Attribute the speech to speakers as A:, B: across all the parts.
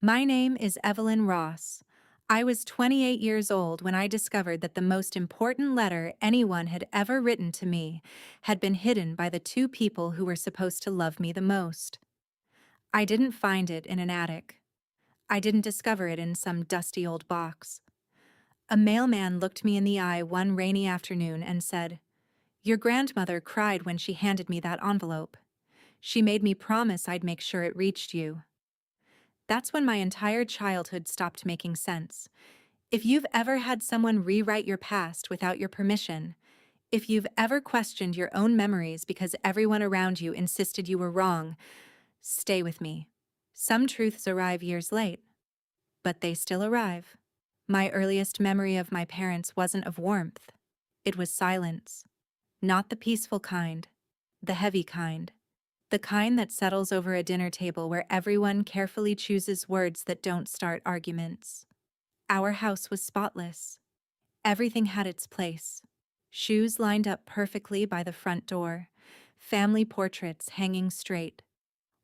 A: My name is Evelyn Ross. I was 28 years old when I discovered that the most important letter anyone had ever written to me had been hidden by the two people who were supposed to love me the most. I didn't find it in an attic. I didn't discover it in some dusty old box. A mailman looked me in the eye one rainy afternoon and said, "Your grandmother cried when she handed me that envelope. She made me promise I'd make sure it reached you." That's when my entire childhood stopped making sense. If you've ever had someone rewrite your past without your permission, if you've ever questioned your own memories because everyone around you insisted you were wrong, stay with me. Some truths arrive years late, but they still arrive. My earliest memory of my parents wasn't of warmth. It was silence. Not the peaceful kind, the heavy kind. The kind that settles over a dinner table where everyone carefully chooses words that don't start arguments. Our house was spotless. Everything had its place. Shoes lined up perfectly by the front door, family portraits hanging straight,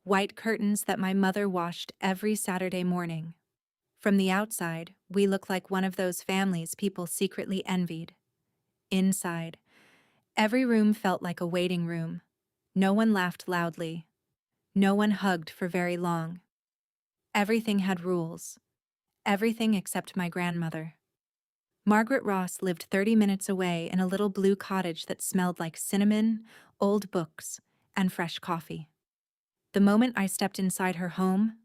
A: white curtains that my mother washed every Saturday morning. From the outside, we looked like one of those families people secretly envied. Inside, every room felt like a waiting room. No one laughed loudly. No one hugged for very long. Everything had rules. Everything except my grandmother. Margaret Ross lived 30 minutes away in a little blue cottage that smelled like cinnamon, old books, and fresh coffee. The moment I stepped inside her home,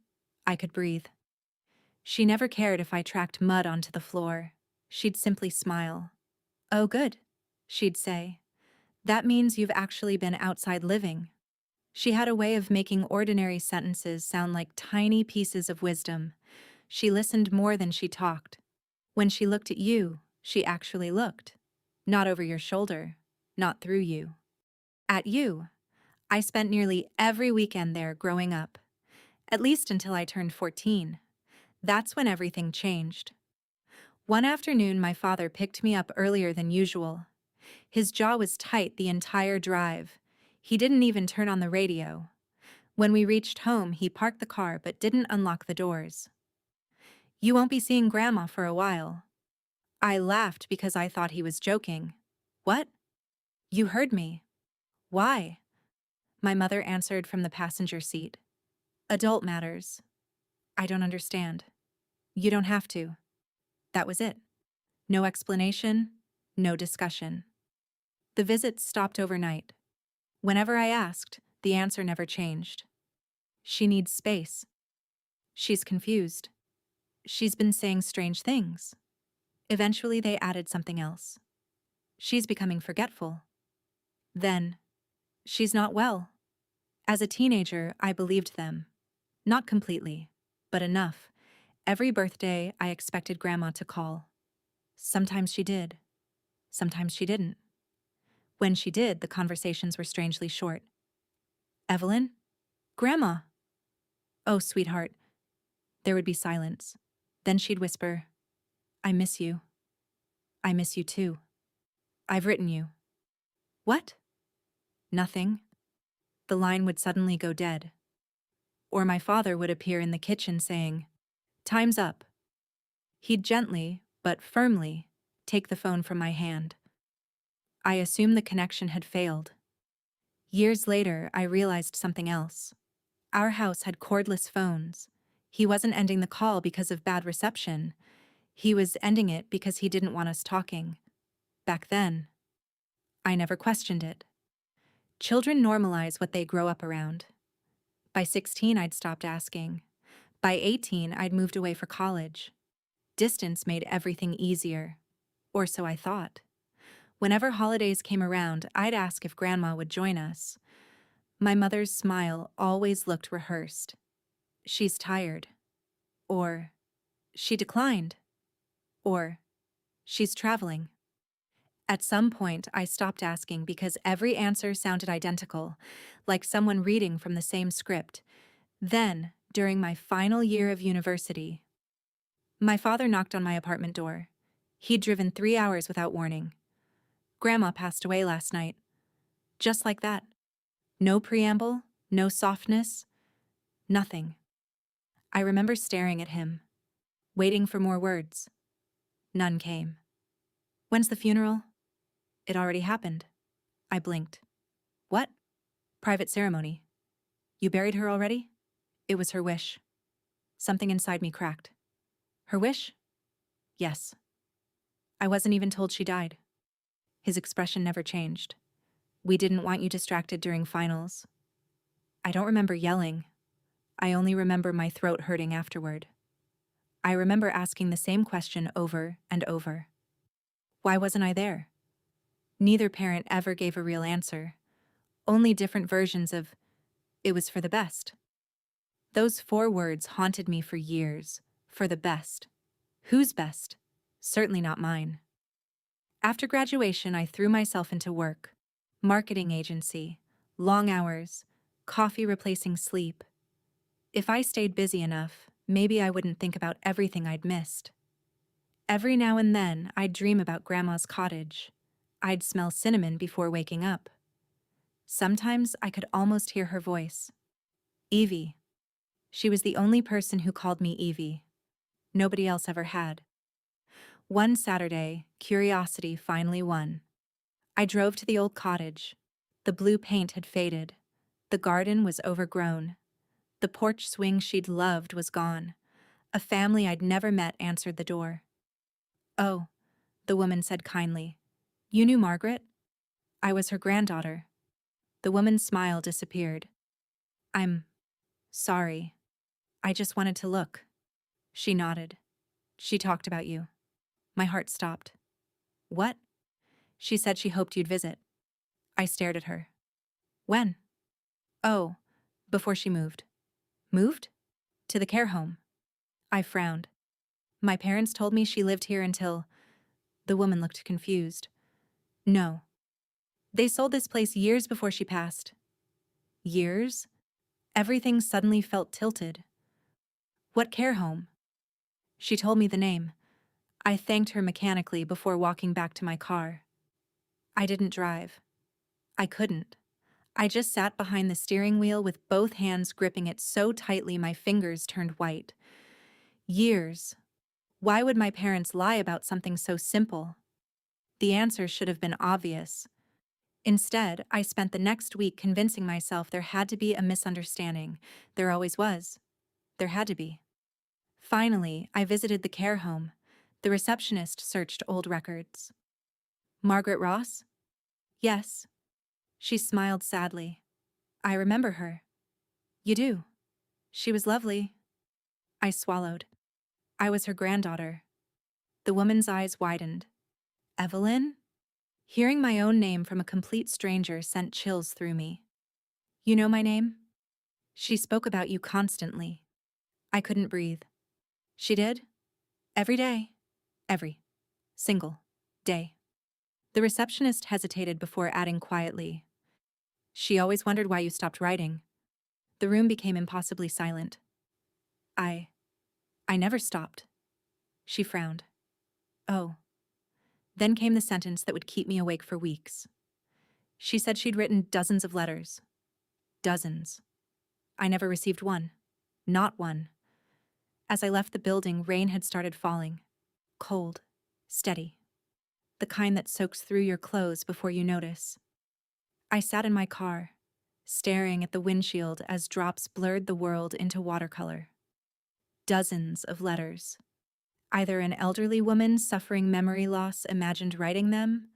A: I could breathe. She never cared if I tracked mud onto the floor. She'd simply smile. "Oh, good," she'd say. "That means you've actually been outside living." She had a way of making ordinary sentences sound like tiny pieces of wisdom. She listened more than she talked. When she looked at you, she actually looked. Not over your shoulder, not through you. At you. I spent nearly every weekend there growing up, at least until I turned 14. That's when everything changed. One afternoon, my father picked me up earlier than usual. His jaw was tight the entire drive. He didn't even turn on the radio. When we reached home, he parked the car but didn't unlock the doors. "You won't be seeing Grandma for a while." I laughed because I thought he was joking. "What? You heard me." "Why?" My mother answered from the passenger seat. "Adult matters." "I don't understand." "You don't have to." That was it. No explanation, no discussion. The visits stopped overnight. Whenever I asked, the answer never changed. She needs space. She's confused. She's been saying strange things. Eventually, they added something else. She's becoming forgetful. Then, she's not well. As a teenager, I believed them. Not completely, but enough. Every birthday, I expected Grandma to call. Sometimes she did. Sometimes she didn't. When she did, the conversations were strangely short. "Evelyn? Grandma?" "Oh, sweetheart." There would be silence. Then she'd whisper, "I miss you. I miss you too. I've written you." "What?" "Nothing." The line would suddenly go dead. Or my father would appear in the kitchen saying, "Time's up." He'd gently, but firmly, take the phone from my hand. I assumed the connection had failed. Years later, I realized something else. Our house had cordless phones. He wasn't ending the call because of bad reception. He was ending it because he didn't want us talking. Back then, I never questioned it. Children normalize what they grow up around. By 16, I'd stopped asking. By 18, I'd moved away for college. Distance made everything easier. Or so I thought. Whenever holidays came around, I'd ask if Grandma would join us. My mother's smile always looked rehearsed. "She's tired." Or, "She declined." Or, "She's traveling." At some point, I stopped asking because every answer sounded identical, like someone reading from the same script. Then, during my final year of university, my father knocked on my apartment door. He'd driven 3 hours without warning. "Grandma passed away last night." Just like that. No preamble, no softness, nothing. I remember staring at him, waiting for more words. None came. When's the funeral? It already happened. I blinked. What? Private ceremony. You buried her already? It was her wish. Something inside me cracked. Her wish? Yes. I wasn't even told she died. His expression never changed. We didn't want you distracted during finals. I don't remember yelling. I only remember my throat hurting afterward. I remember asking the same question over and over. Why wasn't I there? Neither parent ever gave a real answer, only different versions of, it was for the best. Those 4 words haunted me for years. For the best. Whose best? Certainly not mine. After graduation, I threw myself into work. Marketing agency, long hours, coffee replacing sleep. If I stayed busy enough, maybe I wouldn't think about everything I'd missed. Every now and then, I'd dream about Grandma's cottage. I'd smell cinnamon before waking up. Sometimes I could almost hear her voice. Evie. She was the only person who called me Evie. Nobody else ever had. One Saturday, curiosity finally won. I drove to the old cottage. The blue paint had faded. The garden was overgrown. The porch swing she'd loved was gone. A family I'd never met answered the door. Oh, the woman said kindly. You knew Margaret? I was her granddaughter. The woman's smile disappeared. I'm sorry. I just wanted to look. She nodded. She talked about you. My heart stopped. What? She said she hoped you'd visit. I stared at her. When? Oh, before she moved. Moved? To the care home. I frowned. My parents told me she lived here until... The woman looked confused. No. They sold this place years before she passed. Years? Everything suddenly felt tilted. What care home? She told me the name. I thanked her mechanically before walking back to my car. I didn't drive. I couldn't. I just sat behind the steering wheel with both hands gripping it so tightly my fingers turned white. Years. Why would my parents lie about something so simple? The answer should have been obvious. Instead, I spent the next week convincing myself there had to be a misunderstanding. There always was. There had to be. Finally, I visited the care home. The receptionist searched old records. Margaret Ross? Yes. She smiled sadly. I remember her. You do. She was lovely. I swallowed. I was her granddaughter. The woman's eyes widened. Evelyn? Hearing my own name from a complete stranger sent chills through me. You know my name? She spoke about you constantly. I couldn't breathe. She did? Every day. Every single day. The receptionist hesitated before adding quietly. She always wondered why you stopped writing. The room became impossibly silent. I never stopped. She frowned. Oh. Then came the sentence that would keep me awake for weeks. She said she'd written dozens of letters. Dozens. I never received one. Not one. As I left the building, rain had started falling. Cold. Steady. The kind that soaks through your clothes before you notice. I sat in my car, staring at the windshield as drops blurred the world into watercolor. Dozens of letters. Either an elderly woman suffering memory loss imagined writing them,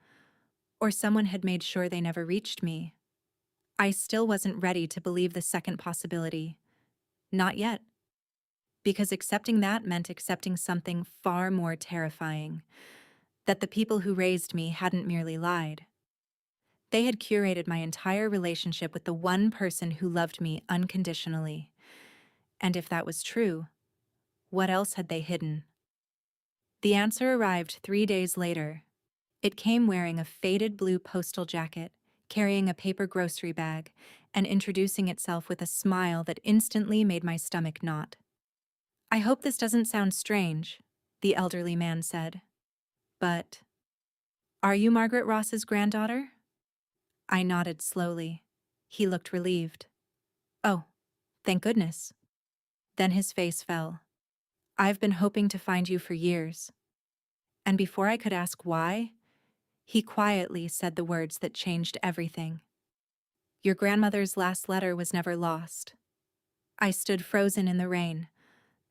A: or someone had made sure they never reached me. I still wasn't ready to believe the second possibility. Not yet. Because accepting that meant accepting something far more terrifying. That the people who raised me hadn't merely lied. They had curated my entire relationship with the one person who loved me unconditionally. And if that was true, what else had they hidden? The answer arrived 3 days later. It came wearing a faded blue postal jacket, carrying a paper grocery bag, and introducing itself with a smile that instantly made my stomach knot. I hope this doesn't sound strange, the elderly man said. But, are you Margaret Ross's granddaughter? I nodded slowly. He looked relieved. Oh, thank goodness. Then his face fell. "I've been hoping to find you for years." And before I could ask why, he quietly said the words that changed everything. "Your grandmother's last letter was never lost." I stood frozen in the rain.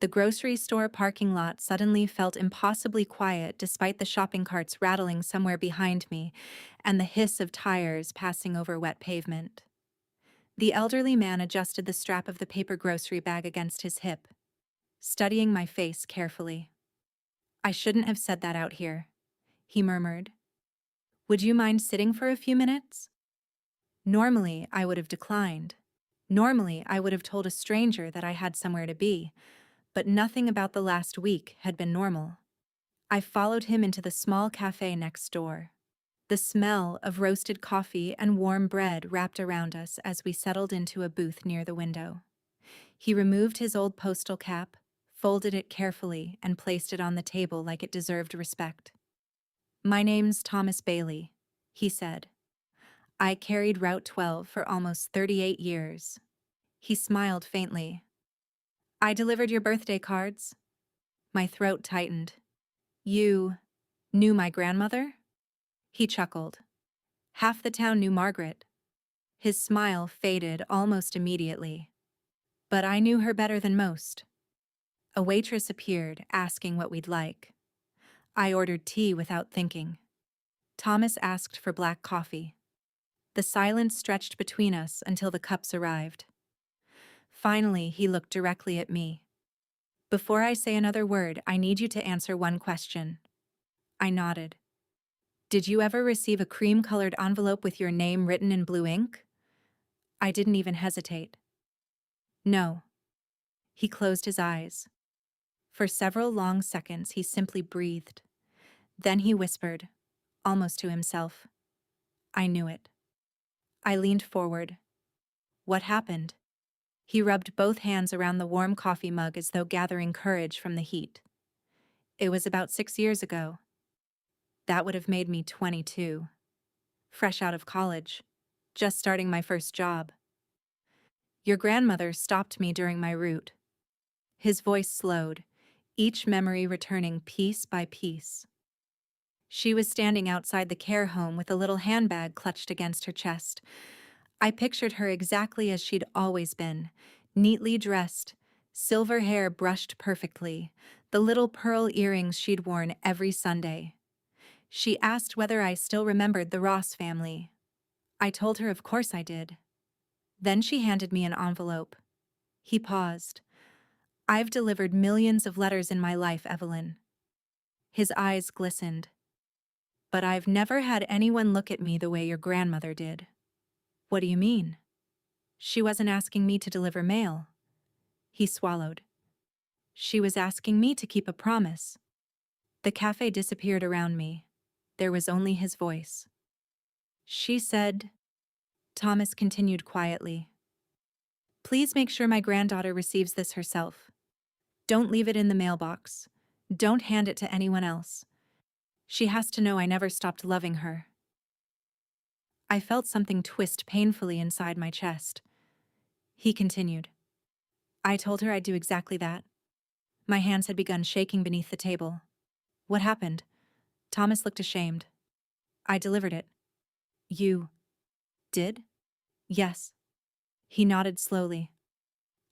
A: The grocery store parking lot suddenly felt impossibly quiet despite the shopping carts rattling somewhere behind me and the hiss of tires passing over wet pavement. The elderly man adjusted the strap of the paper grocery bag against his hip, studying my face carefully. "I shouldn't have said that out here," he murmured. "Would you mind sitting for a few minutes?" Normally, I would have declined. Normally, I would have told a stranger that I had somewhere to be, but nothing about the last week had been normal. I followed him into the small cafe next door. The smell of roasted coffee and warm bread wrapped around us as we settled into a booth near the window. He removed his old postal cap, folded it carefully, and placed it on the table like it deserved respect. "My name's Thomas Bailey," he said. "I carried Route 12 for almost 38 years." He smiled faintly. "I delivered your birthday cards." My throat tightened. "You knew my grandmother?" He chuckled. "Half the town knew Margaret." His smile faded almost immediately. "But I knew her better than most." A waitress appeared, asking what we'd like. I ordered tea without thinking. Thomas asked for black coffee. The silence stretched between us until the cups arrived. Finally, he looked directly at me. "Before I say another word, I need you to answer one question." I nodded. "Did you ever receive a cream-colored envelope with your name written in blue ink?" I didn't even hesitate. "No." He closed his eyes. For several long seconds, he simply breathed. Then he whispered, almost to himself, "I knew it." I leaned forward. "What happened?" He rubbed both hands around the warm coffee mug as though gathering courage from the heat. "It was about 6 years ago. That would have made me 22. Fresh out of college. Just starting my first job. Your grandmother stopped me during my route." His voice slowed, each memory returning piece by piece. "She was standing outside the care home with a little handbag clutched against her chest. I pictured her exactly as she'd always been, neatly dressed, silver hair brushed perfectly, the little pearl earrings she'd worn every Sunday. She asked whether I still remembered the Ross family. I told her of course I did. Then she handed me an envelope." He paused. "I've delivered millions of letters in my life, Evelyn." His eyes glistened. "But I've never had anyone look at me the way your grandmother did." "What do you mean?" "She wasn't asking me to deliver mail." He swallowed. "She was asking me to keep a promise." The cafe disappeared around me. There was only his voice. "She said," Thomas continued quietly, "please make sure my granddaughter receives this herself. Don't leave it in the mailbox. Don't hand it to anyone else. She has to know I never stopped loving her." I felt something twist painfully inside my chest. He continued. "I told her I'd do exactly that." My hands had begun shaking beneath the table. "What happened?" Thomas looked ashamed. "I delivered it." "You did?" "Yes." He nodded slowly.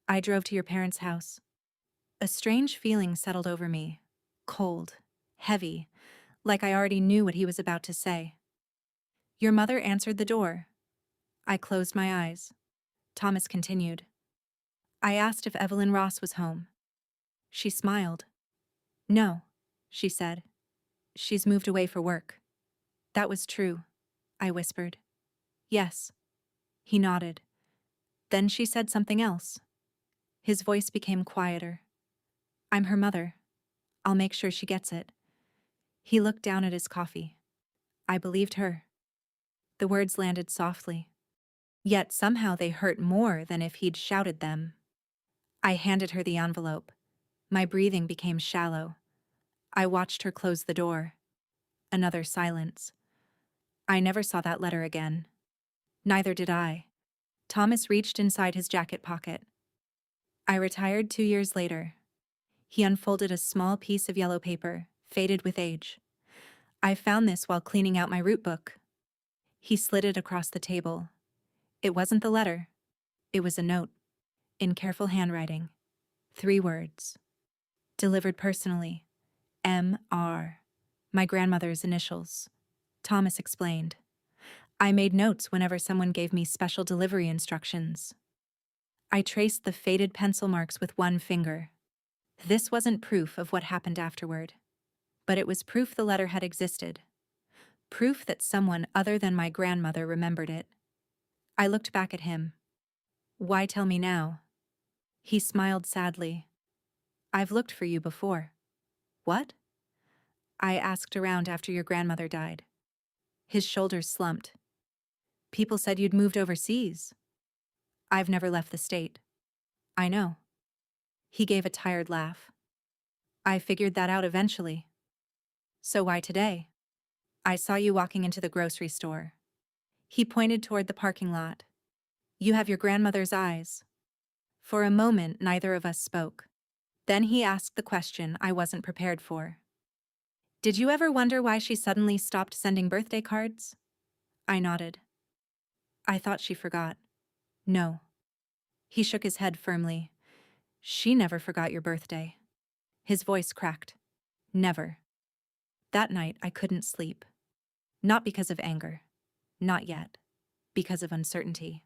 A: "I drove to your parents' house." A strange feeling settled over me. Cold. Heavy. Like I already knew what he was about to say. "Your mother answered the door." I closed my eyes. Thomas continued. "I asked if Evelyn Ross was home." She smiled. "No," she said. "She's moved away for work." "That was true," I whispered. "Yes." He nodded. Then she said something else. His voice became quieter. "I'm her mother. I'll make sure she gets it." He looked down at his coffee. I believed her. The words landed softly. Yet somehow they hurt more than if he'd shouted them. I handed her the envelope. My breathing became shallow. I watched her close the door. Another silence. I never saw that letter again. Neither did I. Thomas reached inside his jacket pocket. I retired 2 years later. He unfolded a small piece of yellow paper, faded with age. I found this while cleaning out my root book. He slid it across the table. It wasn't the letter. It was a note, in careful handwriting. 3 words. Delivered personally. M.R. My grandmother's initials. Thomas explained. I made notes whenever someone gave me special delivery instructions. I traced the faded pencil marks with one finger. This wasn't proof of what happened afterward, but it was proof the letter had existed. Proof that someone other than my grandmother remembered it. I looked back at him. Why tell me now? He smiled sadly. I've looked for you before. What? I asked around after your grandmother died. His shoulders slumped. People said you'd moved overseas. I've never left the state. I know. He gave a tired laugh. I figured that out eventually. So why today? I saw you walking into the grocery store. He pointed toward the parking lot. You have your grandmother's eyes. For a moment, neither of us spoke. Then he asked the question I wasn't prepared for. Did you ever wonder why she suddenly stopped sending birthday cards? I nodded. I thought she forgot. No. He shook his head firmly. She never forgot your birthday. His voice cracked. Never. That night, I couldn't sleep. Not because of anger. Not yet. Because of uncertainty.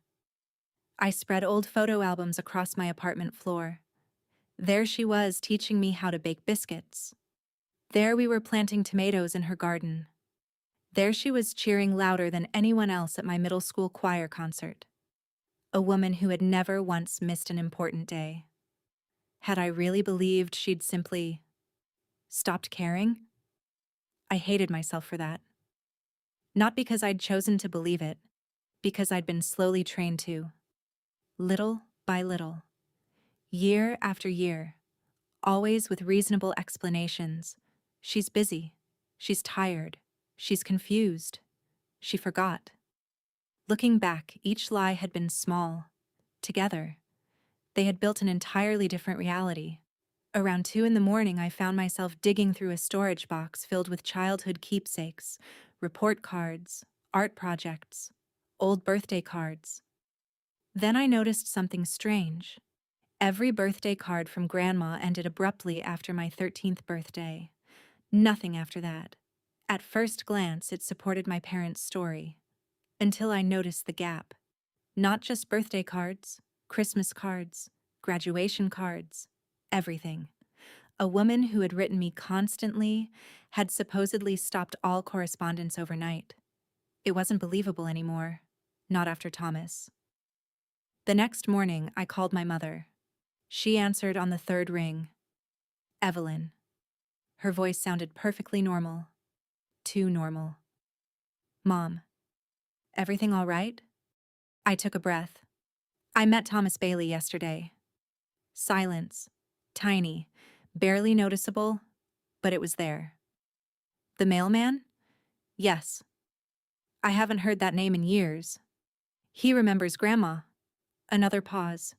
A: I spread old photo albums across my apartment floor. There she was teaching me how to bake biscuits. There we were planting tomatoes in her garden. There she was cheering louder than anyone else at my middle school choir concert. A woman who had never once missed an important day. Had I really believed she'd simply stopped caring? I hated myself for that. Not because I'd chosen to believe it, because I'd been slowly trained to. Little by little. Year after year. Always with reasonable explanations. She's busy. She's tired. She's confused. She forgot. Looking back, each lie had been small. Together, they had built an entirely different reality. Around 2 a.m, I found myself digging through a storage box filled with childhood keepsakes, report cards, art projects, old birthday cards. Then I noticed something strange. Every birthday card from Grandma ended abruptly after my 13th birthday. Nothing after that. At first glance, it supported my parents' story. Until I noticed the gap. Not just birthday cards, Christmas cards, graduation cards, everything. A woman who had written me constantly had supposedly stopped all correspondence overnight. It wasn't believable anymore. Not after Thomas. The next morning, I called my mother. She answered on the 3rd ring. Evelyn. Her voice sounded perfectly normal. Too normal. Mom. Everything all right? I took a breath. I met Thomas Bailey yesterday. Silence. Tiny. Barely noticeable, but it was there. The mailman? Yes. I haven't heard that name in years. He remembers Grandma. Another pause.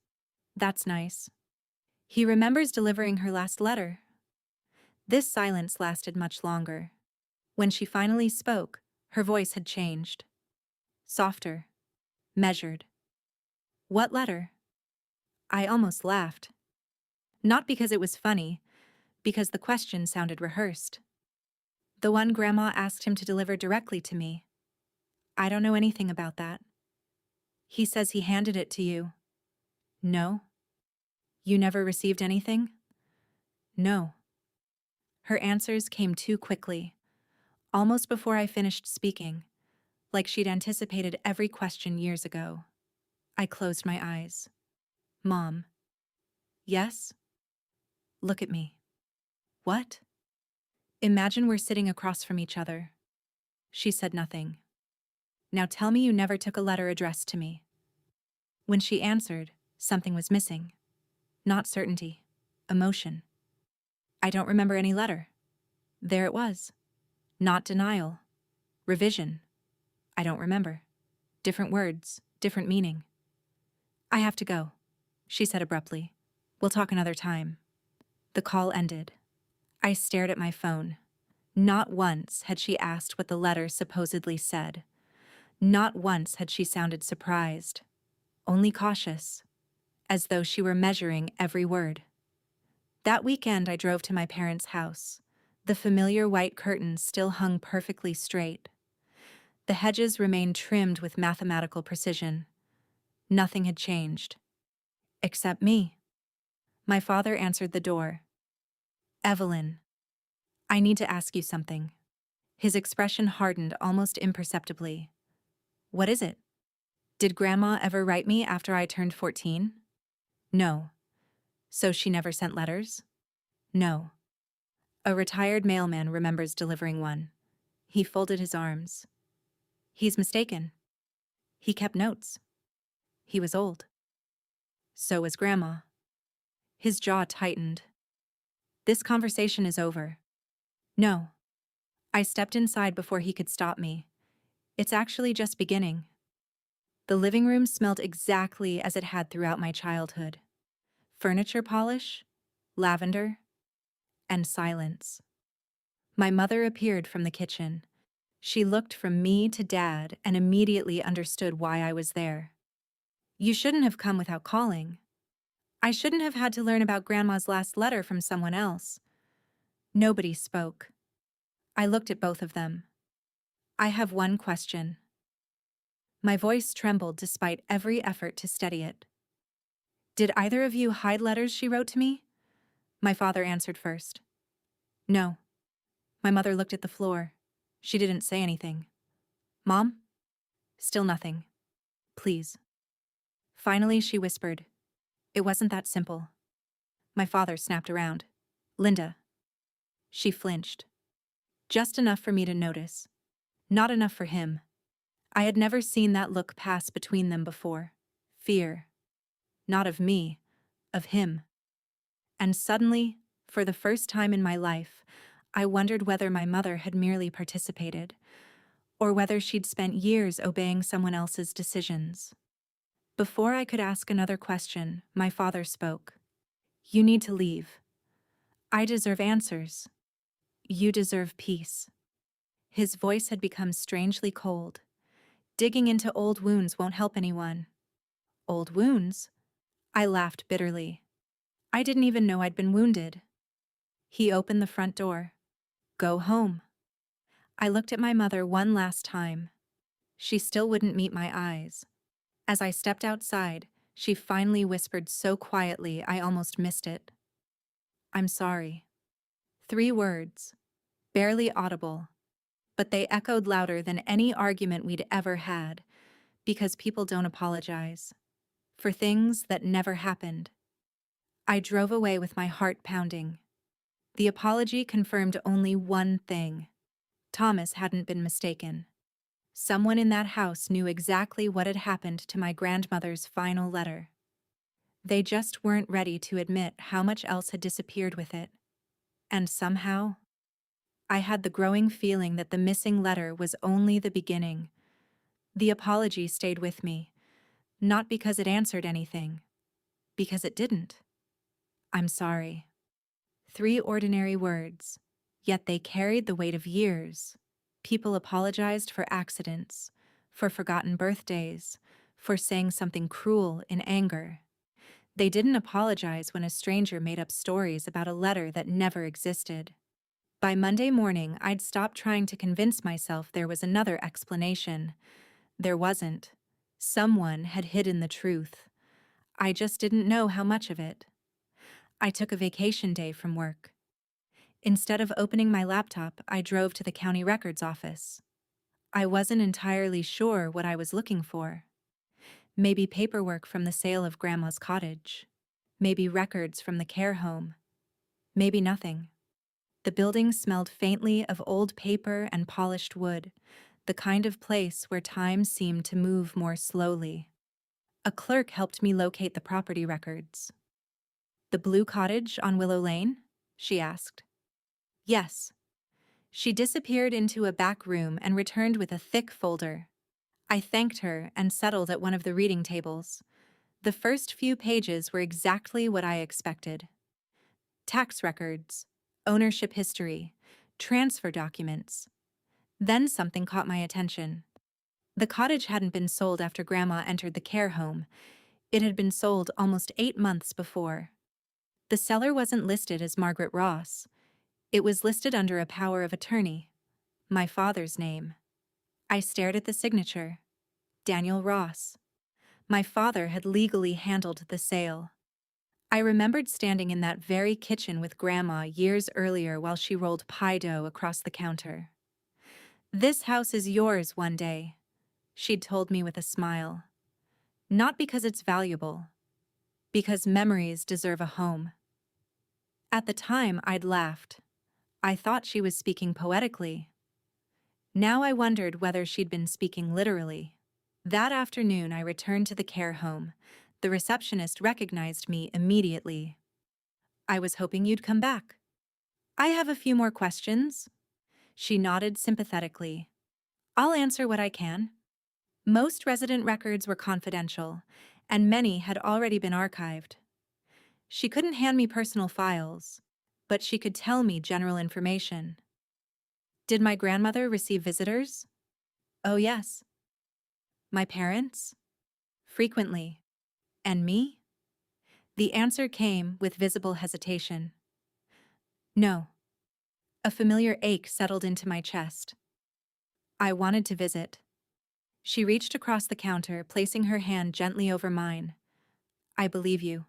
A: That's nice. He remembers delivering her last letter. This silence lasted much longer. When she finally spoke, her voice had changed. Softer. Measured. What letter? I almost laughed. Not because it was funny, because the question sounded rehearsed. The one Grandma asked him to deliver directly to me. I don't know anything about that. He says he handed it to you. No? You never received anything? No. Her answers came too quickly, almost before I finished speaking, like she'd anticipated every question years ago. I closed my eyes. Mom. Yes? Look at me. What? Imagine we're sitting across from each other. She said nothing. Now tell me you never took a letter addressed to me. When she answered, something was missing. Not certainty. Emotion. I don't remember any letter. There it was. Not denial. Revision. I don't remember. Different words, different meaning. I have to go, she said abruptly. We'll talk another time. The call ended. I stared at my phone. Not once had she asked what the letter supposedly said. Not once had she sounded surprised, only cautious, as though she were measuring every word. That weekend I drove to my parents' house. The familiar white curtains still hung perfectly straight. The hedges remained trimmed with mathematical precision. Nothing had changed. Except me. My father answered the door. "Evelyn, I need to ask you something." His expression hardened almost imperceptibly. "What is it? Did Grandma ever write me after I turned 14? No. So she never sent letters? No. A retired mailman remembers delivering one. He folded his arms. He's mistaken. He kept notes. He was old. So was Grandma." His jaw tightened. "This conversation is over." "No." I stepped inside before he could stop me. "It's actually just beginning." The living room smelled exactly as it had throughout my childhood. Furniture polish, lavender, and silence. My mother appeared from the kitchen. She looked from me to Dad and immediately understood why I was there. "You shouldn't have come without calling. I shouldn't have had to learn about Grandma's last letter from someone else." Nobody spoke. I looked at both of them. "I have one question." My voice trembled despite every effort to steady it. "Did either of you hide letters she wrote to me?" My father answered first. "No." My mother looked at the floor. She didn't say anything. "Mom?" Still nothing. "Please." Finally, she whispered, "It wasn't that simple." My father snapped around. "Linda." She flinched. Just enough for me to notice. Not enough for him. I had never seen that look pass between them before. Fear. Not of me, of him. And suddenly, for the first time in my life, I wondered whether my mother had merely participated, or whether she'd spent years obeying someone else's decisions. Before I could ask another question, my father spoke. "You need to leave. I deserve answers. You deserve peace." His voice had become strangely cold. "Digging into old wounds won't help anyone." "Old wounds?" I laughed bitterly. I didn't even know I'd been wounded. He opened the front door. "Go home." I looked at my mother one last time. She still wouldn't meet my eyes. As I stepped outside, she finally whispered so quietly I almost missed it. "I'm sorry." 3 words, barely audible, but they echoed louder than any argument we'd ever had, because people don't apologize for things that never happened. I drove away with my heart pounding. The apology confirmed only one thing. Thomas hadn't been mistaken. Someone in that house knew exactly what had happened to my grandmother's final letter. They just weren't ready to admit how much else had disappeared with it. And somehow, I had the growing feeling that the missing letter was only the beginning. The apology stayed with me, not because it answered anything, because it didn't. "I'm sorry." 3 ordinary words, yet they carried the weight of years. People apologized for accidents, for forgotten birthdays, for saying something cruel in anger. They didn't apologize when a stranger made up stories about a letter that never existed. By Monday morning, I'd stopped trying to convince myself there was another explanation. There wasn't. Someone had hidden the truth. I just didn't know how much of it. I took a vacation day from work. Instead of opening my laptop, I drove to the county records office. I wasn't entirely sure what I was looking for. Maybe paperwork from the sale of Grandma's cottage. Maybe records from the care home. Maybe nothing. The building smelled faintly of old paper and polished wood, the kind of place where time seemed to move more slowly. A clerk helped me locate the property records. "The blue cottage on Willow Lane?" she asked. "Yes." She disappeared into a back room and returned with a thick folder. I thanked her and settled at one of the reading tables. The first few pages were exactly what I expected. Tax records, ownership history, transfer documents. Then something caught my attention. The cottage hadn't been sold after Grandma entered the care home. It had been sold almost 8 months before. The seller wasn't listed as Margaret Ross. It was listed under a power of attorney, my father's name. I stared at the signature. Daniel Ross. My father had legally handled the sale. I remembered standing in that very kitchen with Grandma years earlier while she rolled pie dough across the counter. "This house is yours one day," she'd told me with a smile. "Not because it's valuable, because memories deserve a home." At the time, I'd laughed. I thought she was speaking poetically. Now I wondered whether she'd been speaking literally. That afternoon, I returned to the care home. The receptionist recognized me immediately. "I was hoping you'd come back." "I have a few more questions." She nodded sympathetically. "I'll answer what I can." Most resident records were confidential, and many had already been archived. She couldn't hand me personal files, but she could tell me general information. "Did my grandmother receive visitors?" "Oh, yes." "My parents?" "Frequently." "And me?" The answer came with visible hesitation. "No." A familiar ache settled into my chest. I wanted to visit. She reached across the counter, placing her hand gently over mine. "I believe you."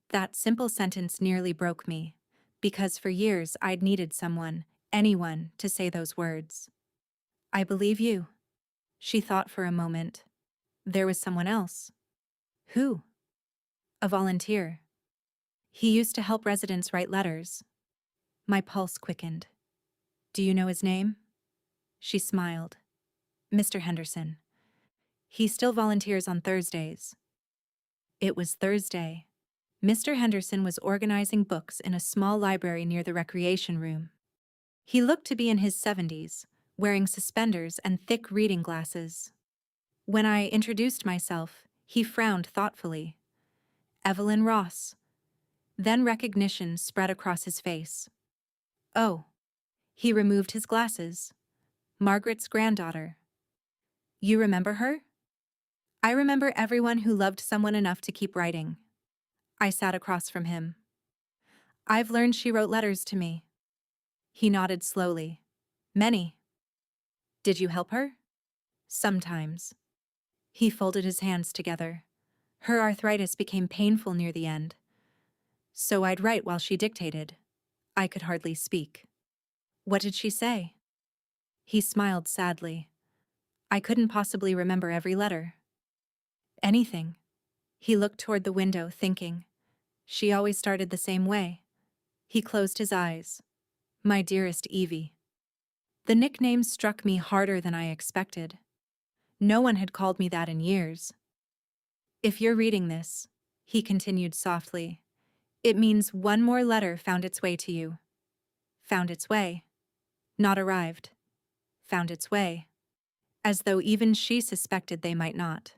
A: That simple sentence nearly broke me, because for years I'd needed someone, anyone, to say those words. "I believe you." She thought for a moment. There was someone else. "Who?" "A volunteer. He used to help residents write letters." My pulse quickened. "Do you know his name?" She smiled. "Mr. Henderson. He still volunteers on Thursdays." It was Thursday. Mr. Henderson was organizing books in a small library near the recreation room. He looked to be in his 70s, wearing suspenders and thick reading glasses. When I introduced myself, he frowned thoughtfully. "Evelyn Ross." Then recognition spread across his face. "Oh." He removed his glasses. "Margaret's granddaughter." "You remember her?" "I remember everyone who loved someone enough to keep writing." I sat across from him. "I've learned she wrote letters to me." He nodded slowly. "Many." "Did you help her?" "Sometimes." He folded his hands together. "Her arthritis became painful near the end. So I'd write while she dictated." I could hardly speak. "What did she say?" He smiled sadly. "I couldn't possibly remember every letter." "Anything." He looked toward the window, thinking. "She always started the same way." He closed his eyes. "My dearest Evie." The nickname struck me harder than I expected. No one had called me that in years. "If you're reading this," he continued softly, "it means one more letter found its way to you." Found its way. Not arrived. Found its way. As though even she suspected they might not.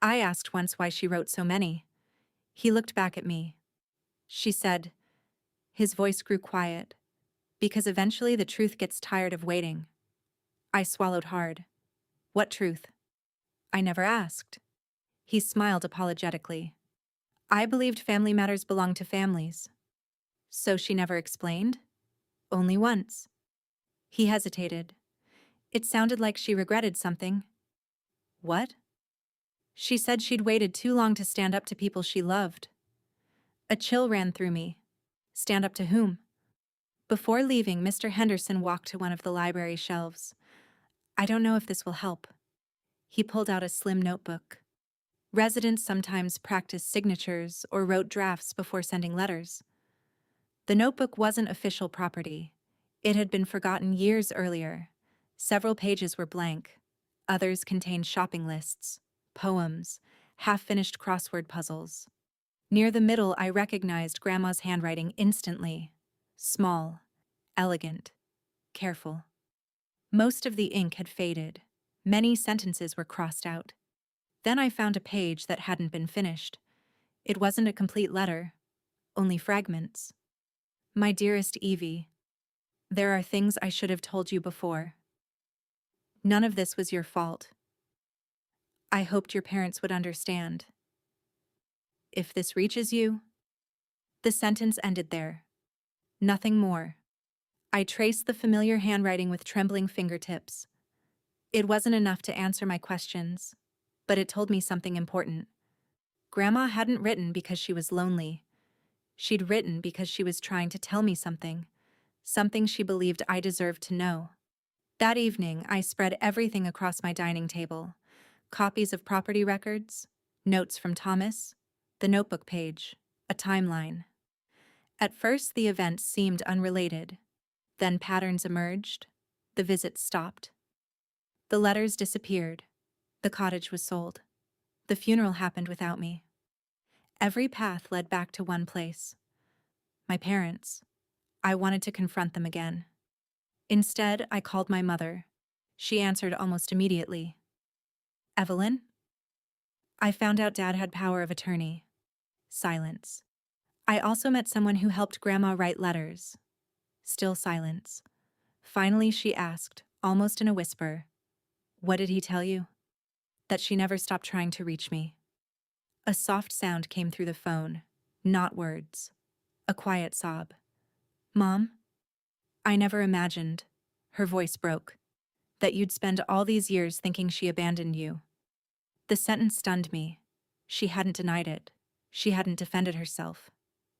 A: I asked once why she wrote so many. He looked back at me. She said. His voice grew quiet. "Because eventually the truth gets tired of waiting." I swallowed hard. "What truth?" "I never asked." He smiled apologetically. "I believed family matters belonged to families." "So she never explained?" "Only once." He hesitated. It sounded like she regretted something. "What?" "She said she'd waited too long to stand up to people she loved." A chill ran through me. Stand up to whom? Before leaving, Mr. Henderson walked to one of the library shelves. "I don't know if this will help." He pulled out a slim notebook. Residents sometimes practiced signatures or wrote drafts before sending letters. The notebook wasn't official property. It had been forgotten years earlier. Several pages were blank. Others contained shopping lists, poems, half-finished crossword puzzles. Near the middle, I recognized Grandma's handwriting instantly. Small, elegant, careful. Most of the ink had faded. Many sentences were crossed out. Then I found a page that hadn't been finished. It wasn't a complete letter, only fragments. My dearest Evie, there are things I should have told you before. None of this was your fault. I hoped your parents would understand. If this reaches you. The sentence ended there. Nothing more. I traced the familiar handwriting with trembling fingertips. It wasn't enough to answer my questions, but it told me something important. Grandma hadn't written because she was lonely. She'd written because she was trying to tell me something she believed I deserved to know. That evening, I spread everything across my dining table. Copies of property records, notes from Thomas, the notebook page, a timeline. At first, the events seemed unrelated. Then patterns emerged. The visits stopped. The letters disappeared. The cottage was sold. The funeral happened without me. Every path led back to one place. My parents. I wanted to confront them again. Instead, I called my mother. She answered almost immediately. Evelyn? I found out Dad had power of attorney. Silence. I also met someone who helped Grandma write letters. Still silence. Finally, she asked, almost in a whisper, "What did he tell you?" That she never stopped trying to reach me. A soft sound came through the phone, not words. A quiet sob. "Mom? I never imagined," her voice broke, "that you'd spend all these years thinking she abandoned you." The sentence stunned me. She hadn't denied it. She hadn't defended herself.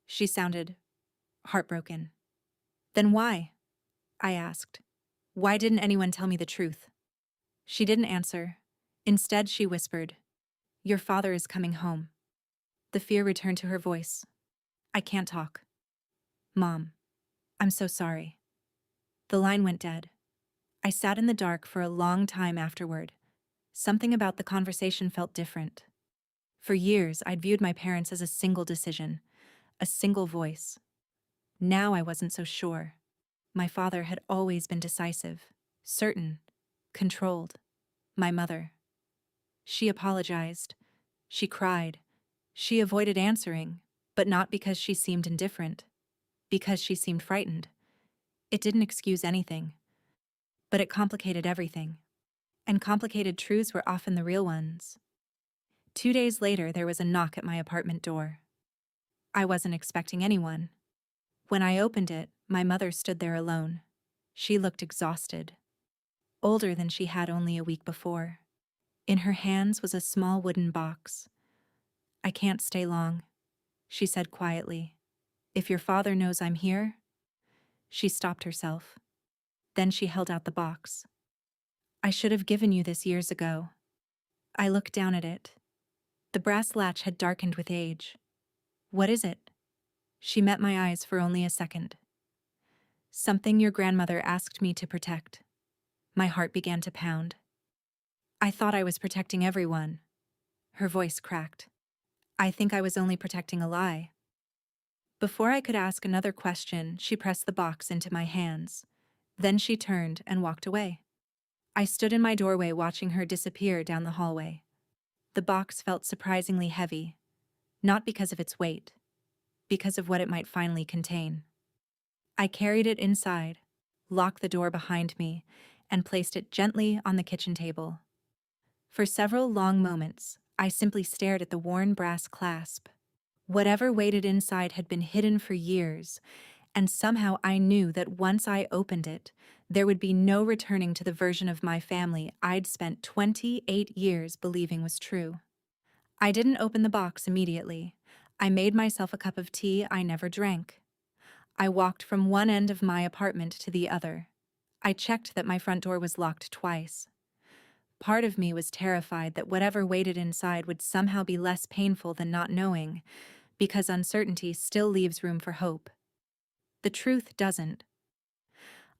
A: She sounded heartbroken. "Then why?" I asked. "Why didn't anyone tell me the truth?" She didn't answer. Instead, she whispered, "Your father is coming home." The fear returned to her voice. "I can't talk." "Mom, I'm so sorry." The line went dead. I sat in the dark for a long time afterward. Something about the conversation felt different. For years, I'd viewed my parents as a single decision, a single voice. Now I wasn't so sure. My father had always been decisive, certain, controlled. My mother. She apologized. She cried. She avoided answering, but not because she seemed indifferent. Because she seemed frightened. It didn't excuse anything. But it complicated everything. And complicated truths were often the real ones. 2 days later, there was a knock at my apartment door. I wasn't expecting anyone. When I opened it, my mother stood there alone. She looked exhausted. Older than she had only a week before. In her hands was a small wooden box. "I can't stay long," she said quietly. "If your father knows I'm here." She stopped herself. Then she held out the box. "I should have given you this years ago." I looked down at it. The brass latch had darkened with age. "What is it?" She met my eyes for only a second. "Something your grandmother asked me to protect." My heart began to pound. "I thought I was protecting everyone." Her voice cracked. "I think I was only protecting a lie." Before I could ask another question, she pressed the box into my hands. Then she turned and walked away. I stood in my doorway watching her disappear down the hallway. The box felt surprisingly heavy, not because of its weight, because of what it might finally contain. I carried it inside, locked the door behind me, and placed it gently on the kitchen table. For several long moments, I simply stared at the worn brass clasp. Whatever waited inside had been hidden for years, and somehow I knew that once I opened it, there would be no returning to the version of my family I'd spent 28 years believing was true. I didn't open the box immediately. I made myself a cup of tea I never drank. I walked from one end of my apartment to the other. I checked that my front door was locked twice. Part of me was terrified that whatever waited inside would somehow be less painful than not knowing, because uncertainty still leaves room for hope. The truth doesn't.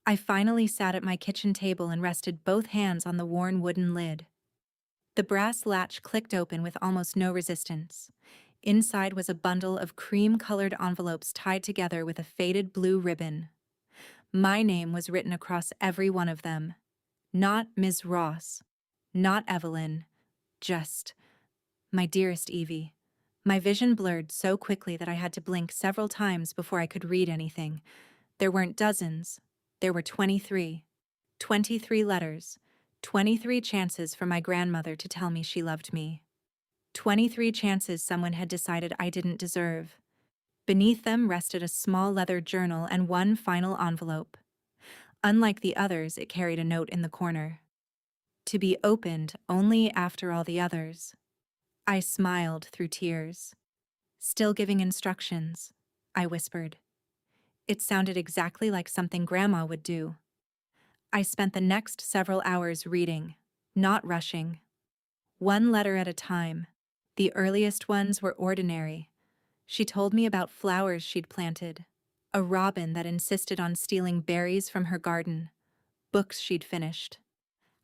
A: I finally sat at my kitchen table and rested both hands on the worn wooden lid. The brass latch clicked open with almost no resistance. Inside was a bundle of cream-colored envelopes tied together with a faded blue ribbon. My name was written across every one of them. Not Ms. Ross. Not Evelyn. Just My dearest Evie. My vision blurred so quickly that I had to blink several times before I could read anything. There weren't dozens. There were 23. 23 letters. 23 chances for my grandmother to tell me she loved me. 23 chances someone had decided I didn't deserve. Beneath them rested a small leather journal and one final envelope. Unlike the others, it carried a note in the corner. To be opened only after all the others. I smiled through tears. Still giving instructions, I whispered. It sounded exactly like something Grandma would do. I spent the next several hours reading, not rushing. One letter at a time. The earliest ones were ordinary. She told me about flowers she'd planted, a robin that insisted on stealing berries from her garden, books she'd finished.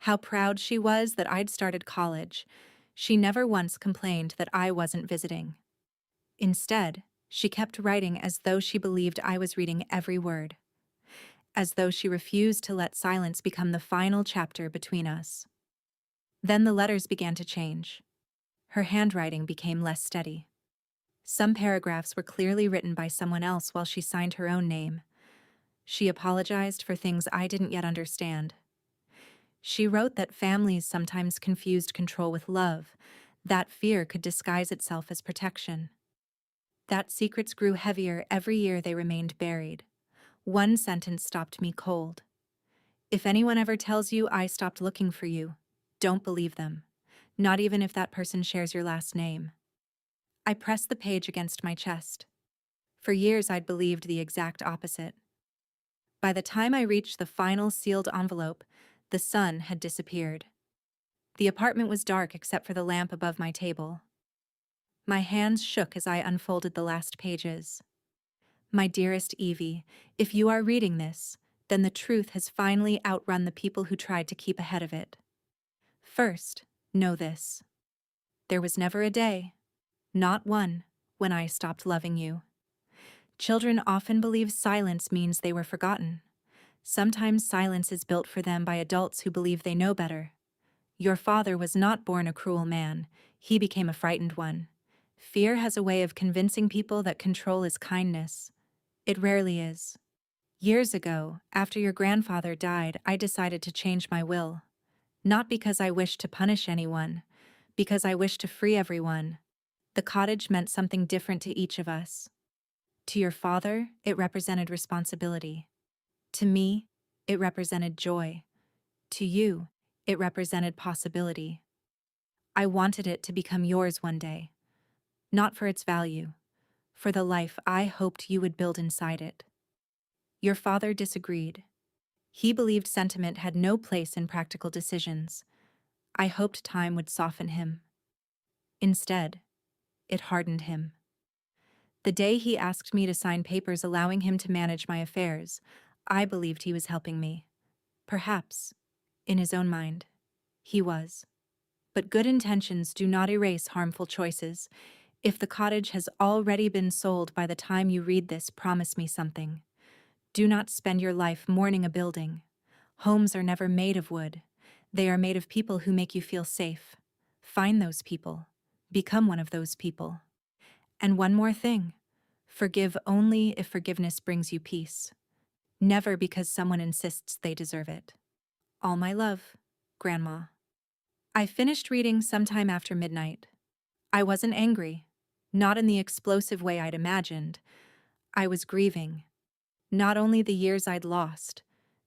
A: How proud she was that I'd started college. She never once complained that I wasn't visiting. Instead, she kept writing as though she believed I was reading every word, as though she refused to let silence become the final chapter between us. Then the letters began to change. Her handwriting became less steady. Some paragraphs were clearly written by someone else while she signed her own name. She apologized for things I didn't yet understand. She wrote that families sometimes confused control with love, that fear could disguise itself as protection. That secrets grew heavier every year they remained buried. One sentence stopped me cold. If anyone ever tells you I stopped looking for you, don't believe them, not even if that person shares your last name. I pressed the page against my chest. For years I'd believed the exact opposite. By the time I reached the final sealed envelope, the sun had disappeared. The apartment was dark except for the lamp above my table. My hands shook as I unfolded the last pages. My dearest Evie, if you are reading this, then the truth has finally outrun the people who tried to keep ahead of it. First, know this. There was never a day, not one, when I stopped loving you. Children often believe silence means they were forgotten. Sometimes silence is built for them by adults who believe they know better. Your father was not born a cruel man, he became a frightened one. Fear has a way of convincing people that control is kindness. It rarely is. Years ago, after your grandfather died, I decided to change my will. Not because I wished to punish anyone, because I wished to free everyone. The cottage meant something different to each of us. To your father, it represented responsibility. To me, it represented joy. To you, it represented possibility. I wanted it to become yours one day. Not for its value, for the life I hoped you would build inside it. Your father disagreed. He believed sentiment had no place in practical decisions. I hoped time would soften him. Instead, it hardened him. The day he asked me to sign papers allowing him to manage my affairs, I believed he was helping me. Perhaps, in his own mind, he was. But good intentions do not erase harmful choices. If the cottage has already been sold by the time you read this, promise me something. Do not spend your life mourning a building. Homes are never made of wood. They are made of people who make you feel safe. Find those people. Become one of those people. And one more thing. Forgive only if forgiveness brings you peace. Never because someone insists they deserve it. All my love, Grandma. I finished reading sometime after midnight. I wasn't angry. Not in the explosive way I'd imagined. I was grieving. Not only the years I'd lost,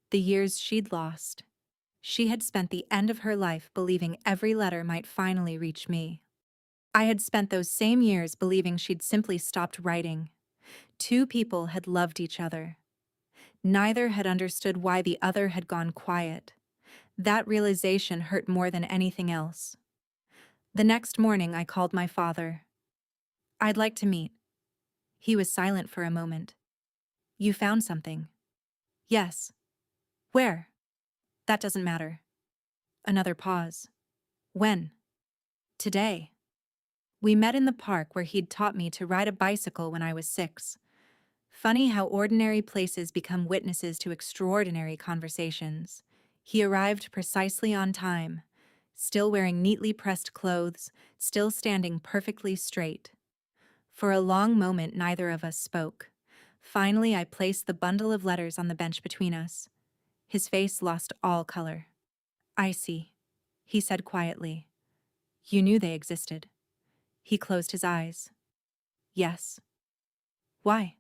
A: the years she'd lost. She had spent the end of her life believing every letter might finally reach me. I had spent those same years believing she'd simply stopped writing. Two people had loved each other. Neither had understood why the other had gone quiet. That realization hurt more than anything else. The next morning, I called my father. I'd like to meet. He was silent for a moment. You found something? Yes. Where? That doesn't matter. Another pause. When? Today. We met in the park where he'd taught me to ride a bicycle when I was 6. Funny how ordinary places become witnesses to extraordinary conversations. He arrived precisely on time. still wearing neatly pressed clothes, still standing perfectly straight. For a long moment, neither of us spoke. Finally, I placed the bundle of letters on the bench between us. His face lost all color. "I see," he said quietly. "You knew they existed." He closed his eyes. "Yes." "Why?"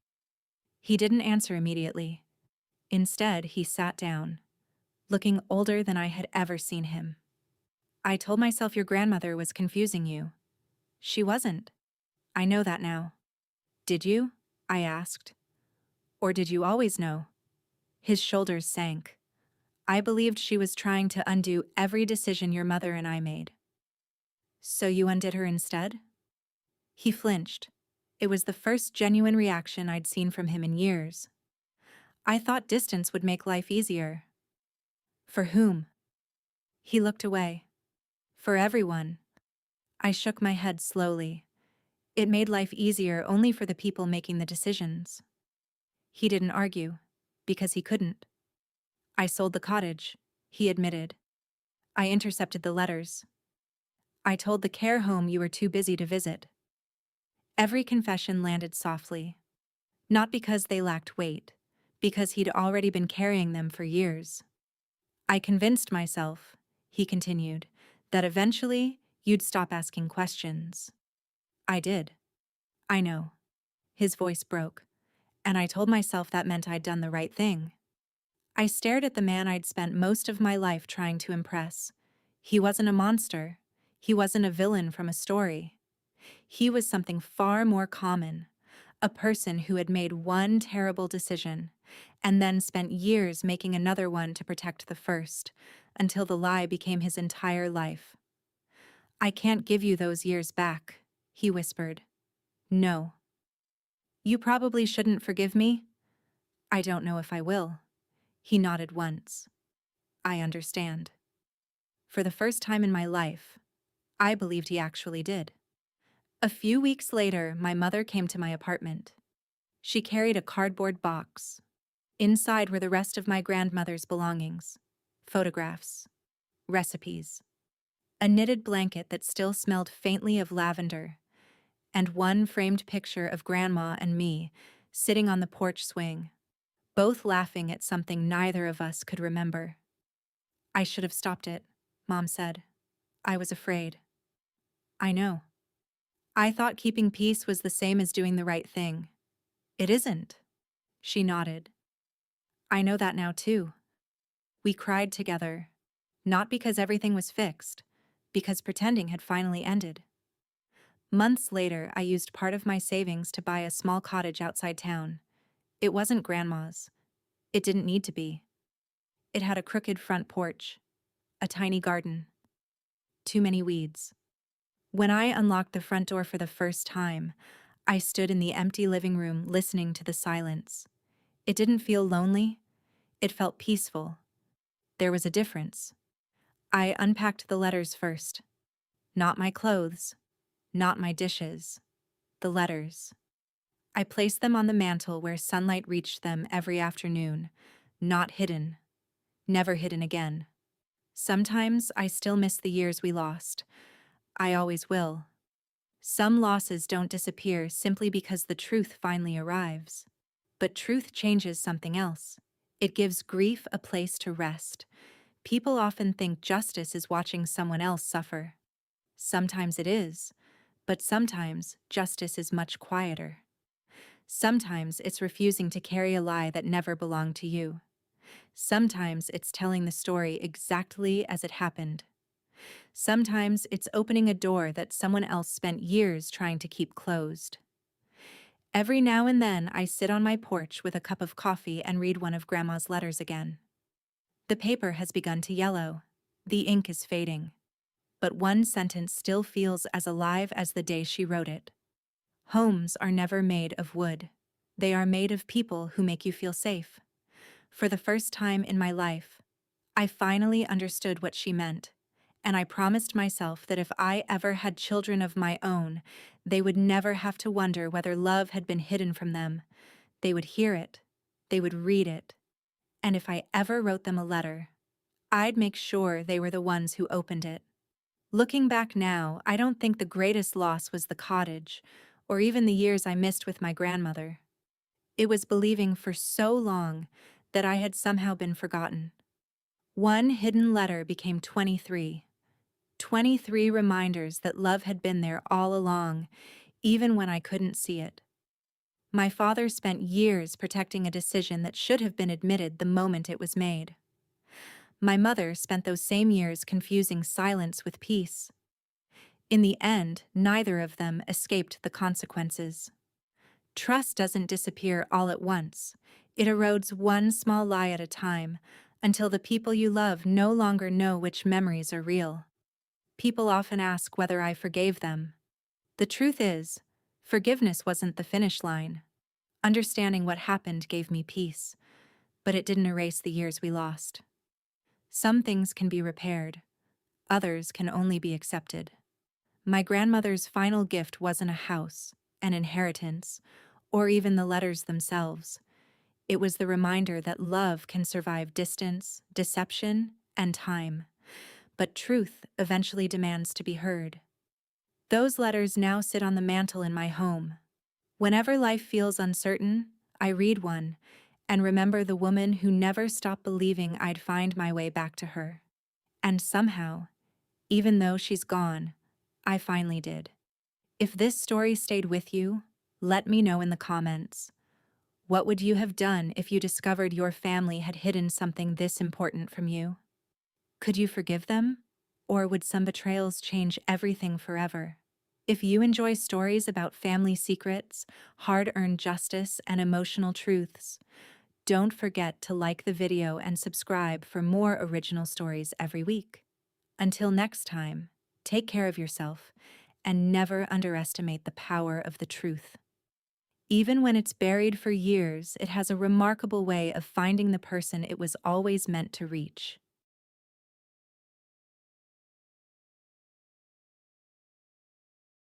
A: He didn't answer immediately. Instead, he sat down, looking older than I had ever seen him. "I told myself your grandmother was confusing you." "She wasn't. I know that now." "Did you?" I asked. "Or did you always know?" His shoulders sank. "I believed she was trying to undo every decision your mother and I made." "So you undid her instead?" He flinched. It was the first genuine reaction I'd seen from him in years. "I thought distance would make life easier." "For whom?" He looked away. "For everyone." I shook my head slowly. It made life easier only for the people making the decisions. He didn't argue, because he couldn't. "I sold the cottage," he admitted. "I intercepted the letters. I told the care home you were too busy to visit." Every confession landed softly. Not because they lacked weight, because he'd already been carrying them for years. "I convinced myself," he continued, "that eventually you'd stop asking questions." "I did." "I know." His voice broke. "And I told myself that meant I'd done the right thing." I stared at the man I'd spent most of my life trying to impress. He wasn't a monster. He wasn't a villain from a story. He was something far more common. A person who had made one terrible decision, and then spent years making another one to protect the first, until the lie became his entire life. "I can't give you those years back," he whispered. "No." "You probably shouldn't forgive me." "I don't know if I will." He nodded once. "I understand." For the first time in my life, I believed he actually did. A few weeks later, my mother came to my apartment. She carried a cardboard box. Inside were the rest of my grandmother's belongings: photographs, recipes, a knitted blanket that still smelled faintly of lavender, and one framed picture of Grandma and me sitting on the porch swing, both laughing at something neither of us could remember. "I should have stopped it," Mom said. "I was afraid." "I know. I thought keeping peace was the same as doing the right thing." "It isn't." She nodded. "I know that now too." We cried together, not because everything was fixed, because pretending had finally ended. Months later, I used part of my savings to buy a small cottage outside town. It wasn't Grandma's. It didn't need to be. It had a crooked front porch, a tiny garden, too many weeds. When I unlocked the front door for the first time, I stood in the empty living room listening to the silence. It didn't feel lonely. It felt peaceful. There was a difference. I unpacked the letters first. Not my clothes, not my dishes, the letters. I placed them on the mantel where sunlight reached them every afternoon, not hidden, never hidden again. Sometimes I still miss the years we lost. I always will. Some losses don't disappear simply because the truth finally arrives. But truth changes something else. It gives grief a place to rest. People often think justice is watching someone else suffer. Sometimes it is, but sometimes justice is much quieter. Sometimes it's refusing to carry a lie that never belonged to you. Sometimes it's telling the story exactly as it happened. Sometimes it's opening a door that someone else spent years trying to keep closed. Every now and then, I sit on my porch with a cup of coffee and read one of Grandma's letters again. The paper has begun to yellow. The ink is fading. But one sentence still feels as alive as the day she wrote it. "Homes are never made of wood. They are made of people who make you feel safe." For the first time in my life, I finally understood what she meant, and I promised myself that if I ever had children of my own, they would never have to wonder whether love had been hidden from them. They would hear it, they would read it, and if I ever wrote them a letter, I'd make sure they were the ones who opened it. Looking back now, I don't think the greatest loss was the cottage, or even the years I missed with my grandmother. It was believing for so long that I had somehow been forgotten. One hidden letter became 23. 23 reminders that love had been there all along, even when I couldn't see it. My father spent years protecting a decision that should have been admitted the moment it was made. My mother spent those same years confusing silence with peace. In the end, neither of them escaped the consequences. Trust doesn't disappear all at once. It erodes one small lie at a time, until the people you love no longer know which memories are real. People often ask whether I forgave them. The truth is, forgiveness wasn't the finish line. Understanding what happened gave me peace, but it didn't erase the years we lost. Some things can be repaired, others can only be accepted. My grandmother's final gift wasn't a house, an inheritance, or even the letters themselves. It was the reminder that love can survive distance, deception, and time. But truth eventually demands to be heard. Those letters now sit on the mantel in my home. Whenever life feels uncertain, I read one and remember the woman who never stopped believing I'd find my way back to her. And somehow, even though she's gone, I finally did. If this story stayed with you, let me know in the comments. What would you have done if you discovered your family had hidden something this important from you? Could you forgive them? Or would some betrayals change everything forever? If you enjoy stories about family secrets, hard-earned justice, and emotional truths, don't forget to like the video and subscribe for more original stories every week. Until next time, take care of yourself and never underestimate the power of the truth. Even when it's buried for years, it has a remarkable way of finding the person it was always meant to reach.